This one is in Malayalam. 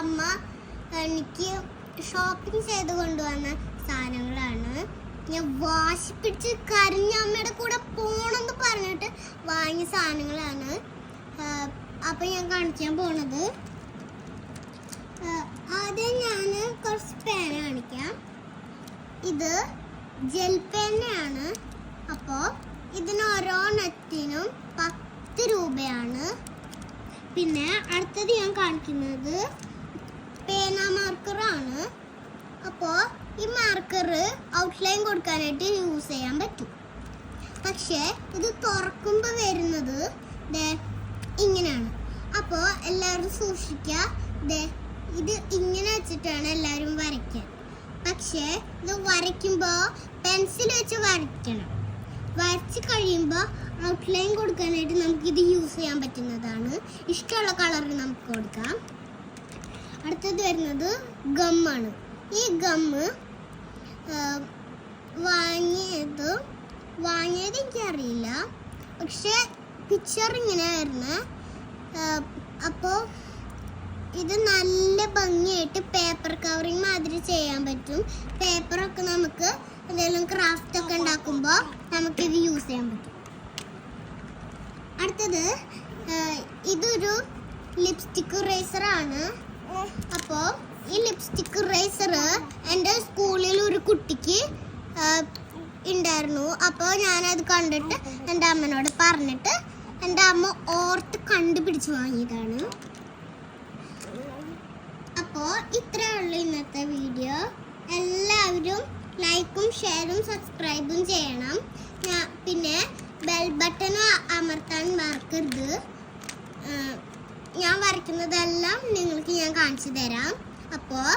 അമ്മ എനിക്ക് ഷോപ്പിംഗ് ചെയ്ത് കൊണ്ടുവന്ന സാധനങ്ങളാണ്. ഞാൻ വാശി പിടിച്ച് കരഞ്ഞ അമ്മയുടെ കൂടെ പോണെന്ന് പറഞ്ഞിട്ട് വാങ്ങിയ സാധനങ്ങളാണ്. അപ്പൊ ഞാൻ കാണിക്കാൻ പോണത്, ആദ്യം ഞാൻ കുറച്ച് പേന കാണിക്കാം. ഇത് ജെൽ പേനയാണ്. അപ്പോൾ ഇതിന് ഓരോന്നെത്തിനും 10 രൂപയാണ്. പിന്നെ അടുത്തത് ഞാൻ കാണിക്കുന്നത് പേന മാർക്കറാണ്. അപ്പോൾ ഈ മാർക്കർ ഔട്ട്ലൈൻ കൊടുക്കാനായിട്ട് യൂസ് ചെയ്യാൻ പറ്റും. പക്ഷേ ഇത് തുറക്കുമ്പോൾ വരുന്നത് ഇങ്ങനെയാണ്. അപ്പോൾ എല്ലാവരും സൂക്ഷിക്കുക. ഇത് ഇങ്ങനെ വെച്ചിട്ടാണ് എല്ലാവരും വരയ്ക്കാൻ. പക്ഷേ ഇത് വരയ്ക്കുമ്പോൾ പെൻസിൽ വെച്ച് വരയ്ക്കണം. വരച്ച് കഴിയുമ്പോൾ ഔട്ട്ലൈൻ കൊടുക്കാനായിട്ട് നമുക്കിത് യൂസ് ചെയ്യാൻ പറ്റുന്നതാണ്. ഇഷ്ടമുള്ള കളറിൽ നമുക്ക് കൊടുക്കാം. അടുത്തത് വരുന്നത് ഗമ്മാണ്. ഈ ഗമ്മ് വാങ്ങിയത് എനിക്കറിയില്ല, പക്ഷേ പിക്ചർ ഇങ്ങനെ വരുന്നത്. അപ്പോൾ ഇത് നല്ല ഭംഗിയായിട്ട് പേപ്പർ കവറിങ് മാതിരി ചെയ്യാൻ പറ്റും. പേപ്പറൊക്കെ നമുക്ക് എന്തെങ്കിലും ക്രാഫ്റ്റ് ഒക്കെ ഉണ്ടാക്കുമ്പോൾ നമുക്കിത് യൂസ് ചെയ്യാൻ പറ്റും. അടുത്തത് ഇതൊരു ലിപ്സ്റ്റിക് റേസറാണ്. അപ്പോൾ ഈ ലിപ്സ്റ്റിക് റേസർ എൻ്റെ സ്കൂളിൽ ഒരു കുട്ടിക്ക് ഉണ്ടായിരുന്നു. അപ്പോൾ ഞാനത് കണ്ടിട്ട് എൻ്റെ അമ്മനോട് പറഞ്ഞിട്ട് എൻ്റെ അമ്മ ഓർത്ത് കണ്ടുപിടിച്ച് വാങ്ങിയതാണ്. അപ്പോൾ ഇത്രയേ ഉള്ളൂ ഇന്നത്തെ വീഡിയോ. എല്ലാവരും ലൈക്കും ഷെയറും സബ്സ്ക്രൈബും ചെയ്യണം. പിന്നെ ബെൽ ബട്ടൺ അമർത്താൻ മറക്കരുത്. ഞാൻ വരയ്ക്കുന്നതെല്ലാം നിങ്ങൾക്ക് ഞാൻ കാണിച്ചു തരാം. അപ്പോൾ